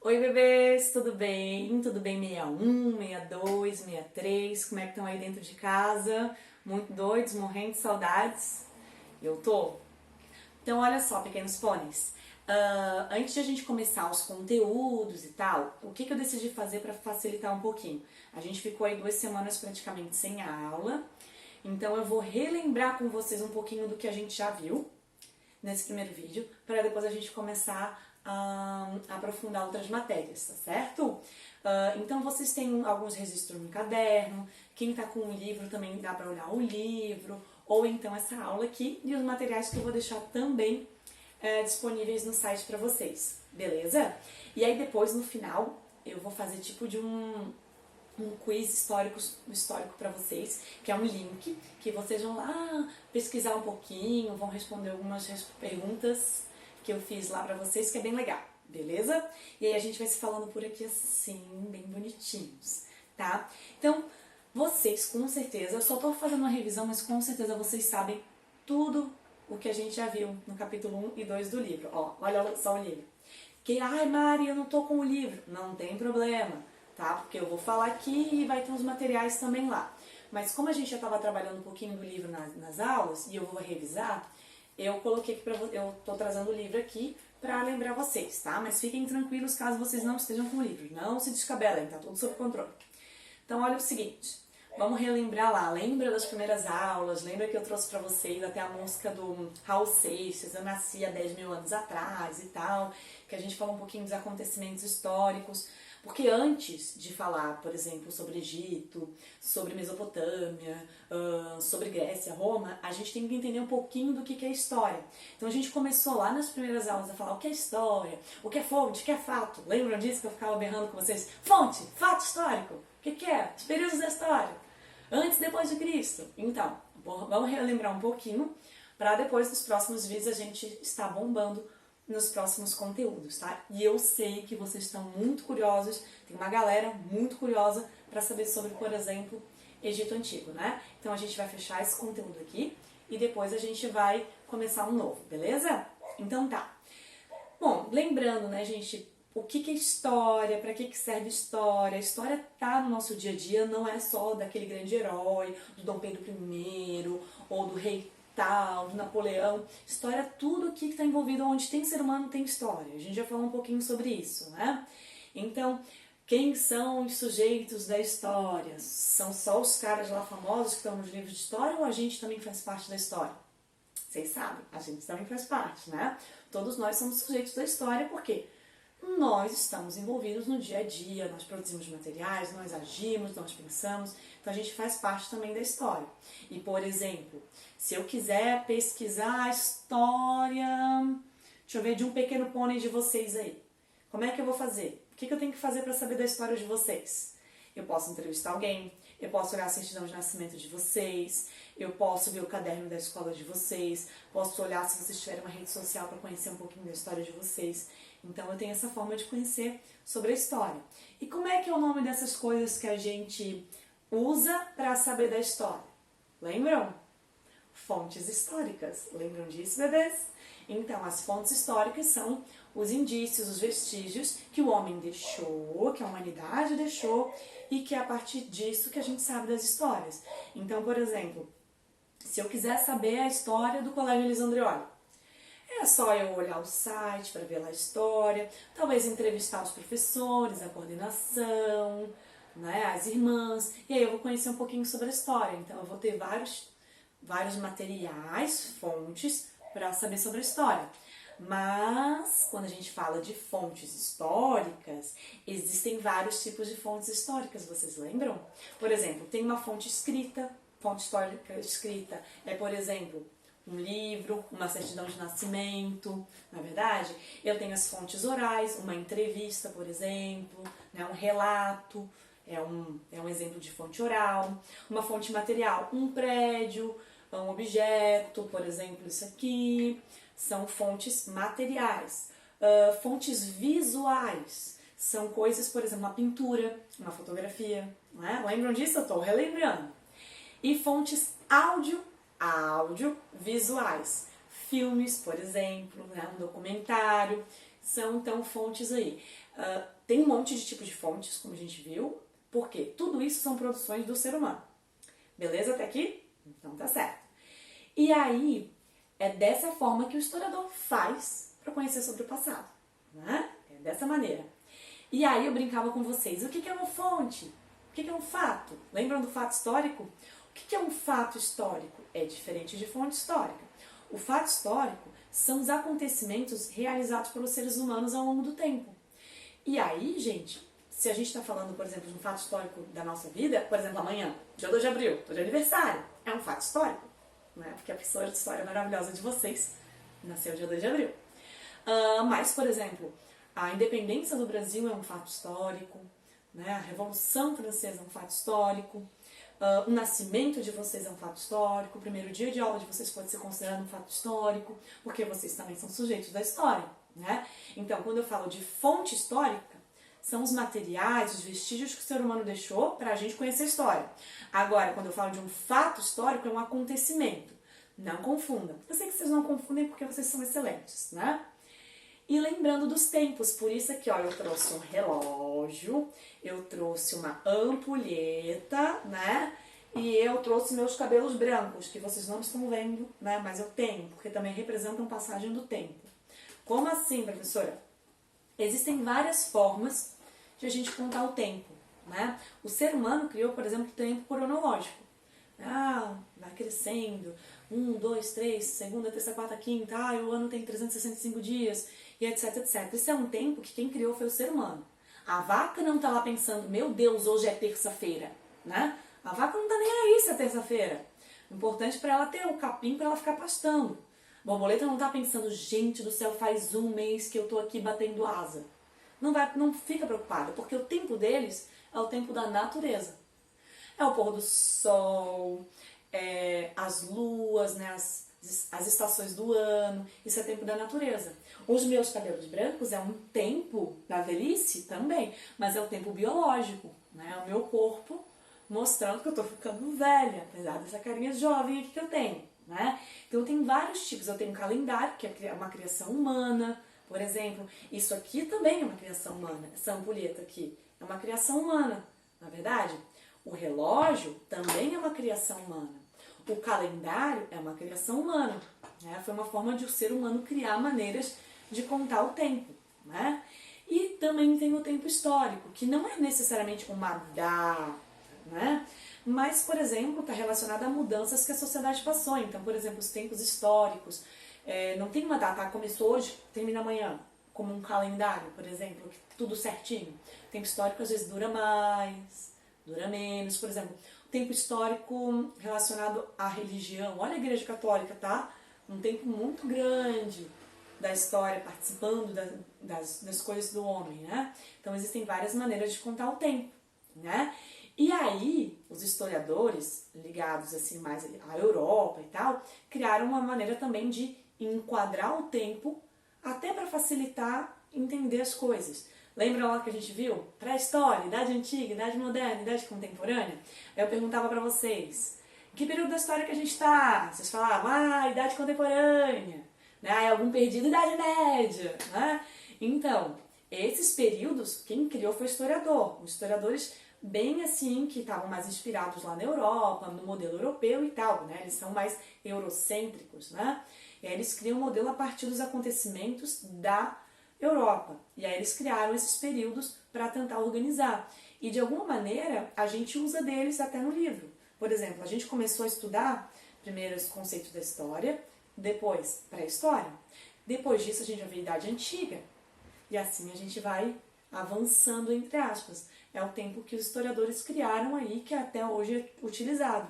Oi, bebês, tudo bem? Tudo bem 61, 62, 63? Como é que estão aí dentro de casa? Muito doidos, morrendo de saudades? Eu tô. Então, olha só, pequenos pôneis. Antes de a gente começar os conteúdos e tal, o que eu decidi fazer para facilitar um pouquinho? A gente ficou aí 2 semanas praticamente sem aula, então eu vou relembrar com vocês um pouquinho do que a gente já viu nesse primeiro vídeo, para depois a gente começar a aprofundar outras matérias, tá certo? Então vocês têm alguns registros no caderno, quem tá com o livro também dá para olhar o livro, ou então essa aula aqui e os materiais que eu vou deixar também disponíveis no site para vocês, beleza? E aí depois, no final, eu vou fazer tipo de um quiz histórico para vocês, que é um link que vocês vão lá pesquisar um pouquinho, vão responder algumas perguntas que eu fiz lá para vocês, que é bem legal, beleza? E aí a gente vai se falando por aqui assim, bem bonitinhos, tá? Então, vocês com certeza, eu só tô fazendo uma revisão, mas com certeza vocês sabem tudo o que a gente já viu no capítulo 1 e 2 do livro. Ó, olha só o livro. Que, ai Mari, eu não tô com o livro. Não tem problema, tá? Porque eu vou falar aqui e vai ter uns materiais também lá. Mas como a gente já estava trabalhando um pouquinho do livro nas aulas e eu vou revisar, eu coloquei aqui eu tô trazendo o livro aqui para lembrar vocês, tá? Mas fiquem tranquilos caso vocês não estejam com o livro. Não se descabelem, tá tudo sob controle. Então olha o seguinte, vamos relembrar lá. Lembra das primeiras aulas? Lembra que eu trouxe para vocês até a música do Raul Seixas, Eu Nasci há 10 mil anos atrás e tal, que a gente falou um pouquinho dos acontecimentos históricos. Porque antes de falar, por exemplo, sobre Egito, sobre Mesopotâmia, sobre Grécia, Roma, a gente tem que entender um pouquinho do que é história. Então a gente começou lá nas primeiras aulas a falar o que é história, o que é fonte, o que é fato. Lembram disso que eu ficava berrando com vocês? Fonte, fato histórico. O que é? Os períodos da história. Antes e depois de Cristo. Então, vamos relembrar um pouquinho para depois nos próximos vídeos a gente estar bombando nos próximos conteúdos, tá? E eu sei que vocês estão muito curiosos, tem uma galera muito curiosa para saber sobre, por exemplo, Egito Antigo, né? Então a gente vai fechar esse conteúdo aqui e depois a gente vai começar um novo, beleza? Então tá. Bom, lembrando, né, gente, o que é história, para que serve história? A história tá no nosso dia a dia, não é só daquele grande herói, do Dom Pedro I ou do rei tal, do Napoleão. História é tudo que está envolvido onde tem ser humano tem história. A gente já falou um pouquinho sobre isso, né? Então, quem são os sujeitos da história? São só os caras lá famosos que estão nos livros de história ou a gente também faz parte da história? Vocês sabem, a gente também faz parte, né? Todos nós somos sujeitos da história porque nós estamos envolvidos no dia a dia, nós produzimos materiais, nós agimos, nós pensamos, então a gente faz parte também da história. E, por exemplo, se eu quiser pesquisar a história, deixa eu ver, de um pequeno pônei de vocês aí, como é que eu vou fazer? O que eu tenho que fazer para saber da história de vocês? Eu posso entrevistar alguém, eu posso olhar a certidão de nascimento de vocês, eu posso ver o caderno da escola de vocês, posso olhar se vocês tiverem uma rede social para conhecer um pouquinho da história de vocês. Então eu tenho essa forma de conhecer sobre a história. E como é que é o nome dessas coisas que a gente usa para saber da história? Lembram? Fontes históricas. Lembram disso, bebês? Então, as fontes históricas são os indícios, os vestígios que o homem deixou, que a humanidade deixou e que é a partir disso que a gente sabe das histórias. Então, por exemplo, se eu quiser saber a história do Colégio Elisandrioli, é só eu olhar o site para ver lá a história, talvez entrevistar os professores, a coordenação, né, as irmãs, e aí eu vou conhecer um pouquinho sobre a história. Então eu vou ter vários materiais, fontes, para saber sobre a história. Mas, quando a gente fala de fontes históricas, existem vários tipos de fontes históricas, vocês lembram? Por exemplo, tem uma fonte escrita, fonte histórica escrita é, por exemplo, um livro, uma certidão de nascimento, na verdade. Eu tenho as fontes orais, uma entrevista, por exemplo, né, um relato, é um exemplo de fonte oral. Uma fonte material, um prédio, um objeto, por exemplo, isso aqui, são fontes materiais. Fontes visuais, são coisas, por exemplo, uma pintura, uma fotografia, né? Lembram disso? Eu estou relembrando. E fontes audiovisuais, filmes, por exemplo, né? Um documentário, são então fontes aí. Tem um monte de tipos de fontes, como a gente viu, porque tudo isso são produções do ser humano. Beleza até aqui? Então tá certo. E aí, é dessa forma que o historiador faz para conhecer sobre o passado, né? É dessa maneira. E aí eu brincava com vocês, o que é uma fonte? O que é um fato? Lembram do fato histórico? O que é um fato histórico? É diferente de fonte histórica. O fato histórico são os acontecimentos realizados pelos seres humanos ao longo do tempo. E aí, gente, se a gente está falando, por exemplo, de um fato histórico da nossa vida, por exemplo, amanhã, dia 2 de abril, estou de aniversário, é um fato histórico, né? Porque a professora de história maravilhosa de vocês nasceu dia 2 de abril. Mas, por exemplo, a independência do Brasil é um fato histórico, né? A Revolução Francesa é um fato histórico, o nascimento de vocês é um fato histórico, o primeiro dia de aula de vocês pode ser considerado um fato histórico, porque vocês também são sujeitos da história, né? Então, quando eu falo de fonte histórica, são os materiais, os vestígios que o ser humano deixou para a gente conhecer a história. Agora, quando eu falo de um fato histórico, é um acontecimento. Não confundam. Eu sei que vocês não confundem porque vocês são excelentes, né? E lembrando dos tempos, por isso aqui, ó, eu trouxe um relógio, eu trouxe uma ampulheta, né? E eu trouxe meus cabelos brancos, que vocês não estão vendo, né? Mas eu tenho, porque também representam passagem do tempo. Como assim, professora? Existem várias formas de a gente contar o tempo, né? O ser humano criou, por exemplo, o tempo cronológico. Vai crescendo, 1, 2, 3, segunda, terça, quarta, quinta, o ano tem 365 dias, e etc, etc. Isso é um tempo que quem criou foi o ser humano. A vaca não tá lá pensando, meu Deus, hoje é terça-feira, né? A vaca não tá nem aí se é terça-feira. O importante para ela é ter o capim para ela ficar pastando. A borboleta não tá pensando, gente do céu, faz um mês que eu tô aqui batendo asa. Não fica preocupada, porque o tempo deles é o tempo da natureza. É o pôr do sol, as luas, né, as estações do ano, isso é tempo da natureza. Os meus cabelos brancos é um tempo da velhice também, mas é o tempo biológico, né, é o meu corpo mostrando que eu tô ficando velha, apesar dessa carinha jovem aqui que eu tenho, né. Então tem vários tipos, eu tenho um calendário, que é uma criação humana, por exemplo. Isso aqui também é uma criação humana, essa ampulheta aqui é uma criação humana, na verdade. O relógio também é uma criação humana. O calendário é uma criação humana, né? Foi uma forma de o ser humano criar maneiras de contar o tempo, né? E também tem o tempo histórico, que não é necessariamente uma data, né? Mas, por exemplo, está relacionado a mudanças que a sociedade passou. Então, por exemplo, os tempos históricos, não tem uma data, começou hoje, termina amanhã, como um calendário, por exemplo, que tudo certinho. O tempo histórico às vezes dura mais, dura menos. Por exemplo, o tempo histórico relacionado à religião. Olha a Igreja Católica, tá? Um tempo muito grande da história, participando das coisas do homem, né? Então existem várias maneiras de contar o tempo, né? E aí, os historiadores, ligados assim mais à Europa e tal, criaram uma maneira também de enquadrar o tempo, até para facilitar entender as coisas. Lembra lá que a gente viu? Pré-história, idade antiga, idade moderna, idade contemporânea? Aí eu perguntava para vocês, em que período da história que a gente está? Vocês falavam, idade contemporânea, né? Algum perdido, idade média, né? Então, esses períodos, quem criou foi o historiador. Os historiadores bem assim, que estavam mais inspirados lá na Europa, no modelo europeu e tal, né? Eles são mais eurocêntricos, né? E aí eles criam um modelo a partir dos acontecimentos da Europa. E aí eles criaram esses períodos para tentar organizar. E de alguma maneira a gente usa deles até no livro. Por exemplo, a gente começou a estudar primeiro os conceitos da história, depois pré-história. Depois disso a gente vai ver a Idade Antiga. E assim a gente vai avançando, entre aspas. É o tempo que os historiadores criaram aí, que até hoje é utilizado.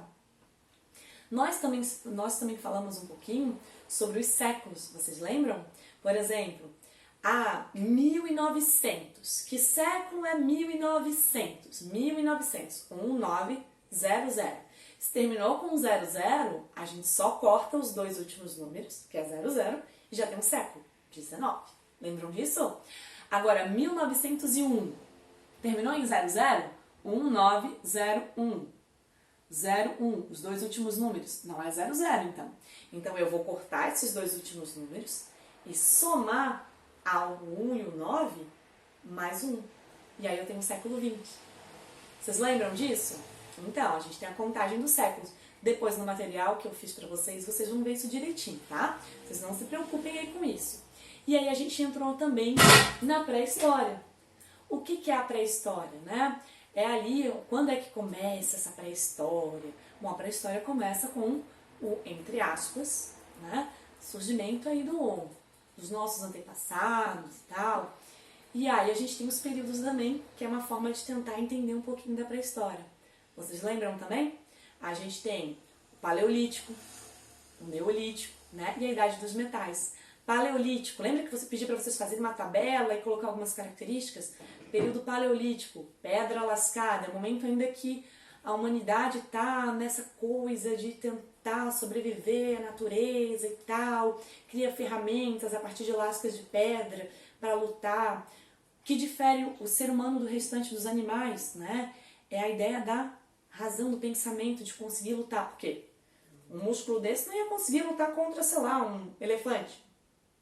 Nós também falamos um pouquinho sobre os séculos, vocês lembram? Por exemplo, 1900. Que século é 1900? 1900, 1900. Se terminou com 00, a gente só corta os dois últimos números, que é 00, e já tem um século, 19. Lembram disso? Agora, 1901. Terminou em 00? 1901. 01, os dois últimos números. Não é 00, então. Então, eu vou cortar esses dois últimos números e somar o 1 e o 9, mais 1. E aí eu tenho o século 20. Vocês lembram disso? Então, a gente tem a contagem dos séculos. Depois no material que eu fiz pra vocês, vocês vão ver isso direitinho, tá? Vocês não se preocupem aí com isso. E aí a gente entrou também na pré-história. O que é a pré-história, né? É ali, quando é que começa essa pré-história? Bom, a pré-história começa com o, entre aspas, né, surgimento aí dos nossos antepassados e tal. E aí a gente tem os períodos também, que é uma forma de tentar entender um pouquinho da pré-história. Vocês lembram também? A gente tem o Paleolítico, o Neolítico, né, e a Idade dos Metais. Paleolítico, lembra que você pediu para vocês fazerem uma tabela e colocar algumas características? Período Paleolítico, pedra lascada, é o momento ainda que a humanidade está nessa coisa de tentar sobreviver à natureza e tal, cria ferramentas a partir de lascas de pedra para lutar. O que difere o ser humano do restante dos animais, né? É a ideia da razão, do pensamento, de conseguir lutar. Por quê? Um músculo desse não ia conseguir lutar contra, sei lá, um elefante,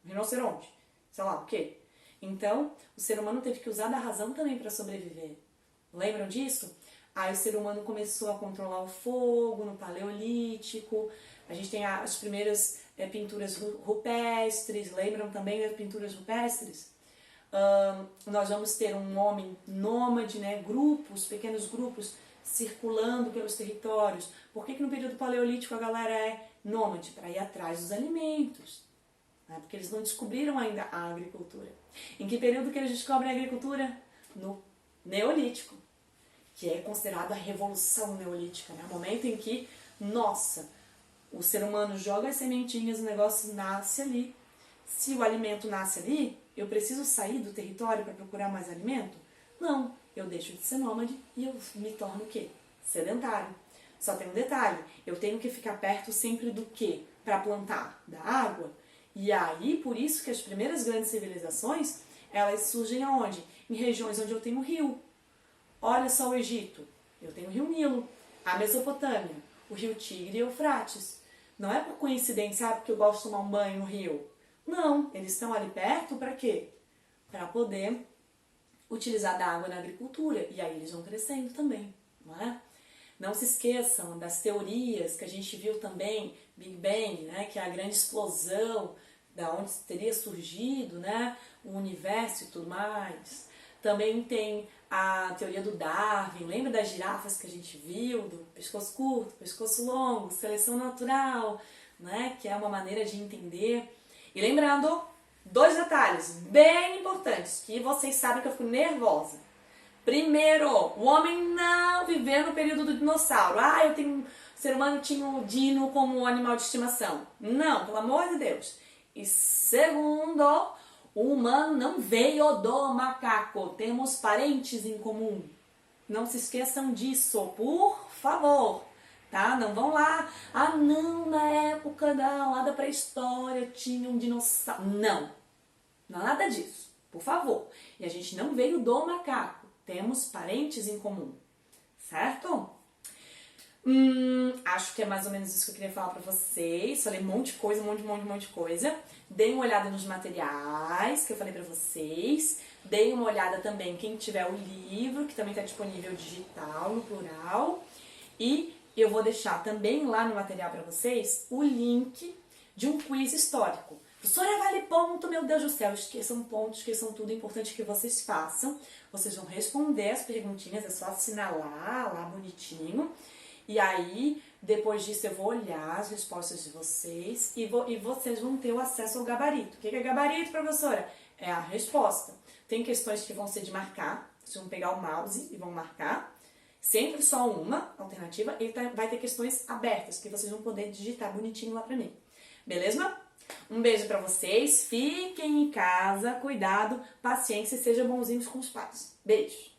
um rinoceronte, sei lá o quê. Então, o ser humano teve que usar da razão também para sobreviver. Lembram disso? Aí o ser humano começou a controlar o fogo no Paleolítico. A gente tem as primeiras pinturas rupestres. Lembram também das pinturas rupestres? Nós vamos ter um homem nômade, né? Grupos, pequenos grupos, circulando pelos territórios. Por que no período Paleolítico a galera é nômade? Para ir atrás dos alimentos. Né? Porque eles não descobriram ainda a agricultura. Em que período que eles descobrem a agricultura? No Neolítico, que é considerado a revolução neolítica, né? O momento em que, nossa, o ser humano joga as sementinhas, o negócio nasce ali. Se o alimento nasce ali, eu preciso sair do território para procurar mais alimento? Não, eu deixo de ser nômade e eu me torno o quê? Sedentário. Só tem um detalhe, eu tenho que ficar perto sempre do quê? Para plantar? Da água. E aí, por isso que as primeiras grandes civilizações, elas surgem aonde? Em regiões onde eu tenho rio. Olha só o Egito, eu tenho o rio Nilo. A Mesopotâmia, o rio Tigre e Eufrates. Não é por coincidência, porque eu gosto de tomar um banho no rio. Não, eles estão ali perto para quê? Para poder utilizar da água na agricultura. E aí eles vão crescendo também, não é? Não se esqueçam das teorias que a gente viu também, Big Bang, né, que é a grande explosão, da onde teria surgido, né, o universo e tudo mais. Também tem a teoria do Darwin, lembra das girafas que a gente viu, do pescoço curto, pescoço longo, seleção natural, né, que é uma maneira de entender. E lembrando, 2 detalhes bem importantes, que vocês sabem que eu fico nervosa. Primeiro, o homem não viveu no período do dinossauro. Ah, o ser humano tinha o dino como animal de estimação. Não, pelo amor de Deus. E segundo, o humano não veio do macaco. Temos parentes em comum. Não se esqueçam disso, por favor. Tá? Não vão lá. Ah, não, na época lá da pré-história tinha um dinossauro. Não. Não é nada disso. Por favor. E a gente não veio do macaco. Temos parentes em comum, certo? Acho que é mais ou menos isso que eu queria falar pra vocês. Falei um monte de coisa, um monte de coisa. Deem uma olhada nos materiais que eu falei pra vocês. Deem uma olhada também quem tiver o livro, que também está disponível digital, no plural. E eu vou deixar também lá no material pra vocês o link de um quiz histórico. Professora, vale ponto, meu Deus do céu, esqueçam pontos, esqueçam tudo, é importante que vocês façam. Vocês vão responder as perguntinhas, é só assinalar lá bonitinho. E aí, depois disso, eu vou olhar as respostas de vocês e vocês vão ter o acesso ao gabarito. O que é gabarito, professora? É a resposta. Tem questões que vão ser de marcar, vocês vão pegar o mouse e vão marcar. Sempre só uma alternativa, e vai ter questões abertas, que vocês vão poder digitar bonitinho lá pra mim. Beleza? Um beijo pra vocês, fiquem em casa, cuidado, paciência e sejam bonzinhos com os pais. Beijo!